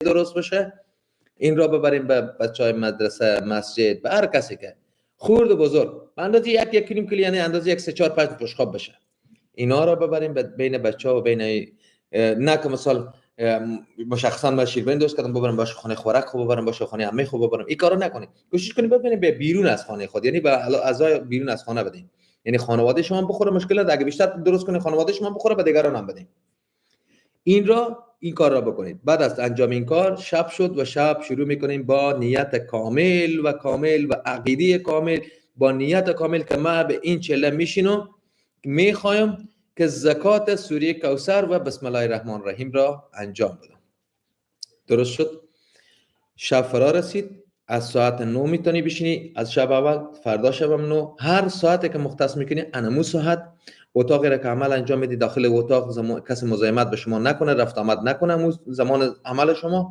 درست بشه، این را ببریم به بچهای مدرسه، مسجد، به هر کسی که خورد و بزرگ اندازه یک کیلو کلی، یعنی اندازه یک 3 4 5 بشقاب بشه، اینا را ببریم بین بچه‌ها و بین نه که مثال مشخصا من شیرین دوست کردم ببرم باشه خانه خوراک خوب ببرم باشه خانه عمه خوب ببرم، این کارو نکنید. کوشش کنید ببینید به بیرون از خانه خود، یعنی به اعضای بیرون از خانه بدین، یعنی خانواده شما بخوره مشکل نداره، اگه بیشتر درست کنید خانواده شما بخوره به دیگران هم بدین. این کار را بکنید. بعد از انجام این کار شب شد و شب شروع میکنیم با نیت کامل و عقیده کامل، با نیت کامل که ما به این چله میشینم میخوایم که زکات سوره کوثر و بسم الله الرحمن الرحیم را انجام بدم. درست شد؟ شب فرا رسید، از ساعت 9 میتونی بشینی، از شب اول، فردا شب هم 9، هر ساعتی که مختص میکنی انمو ساعت اتاقی را که عمل انجام میدی داخل اتاق کسی مزاحمت به شما نکنه، رفت آمد نکنه زمان عمل شما.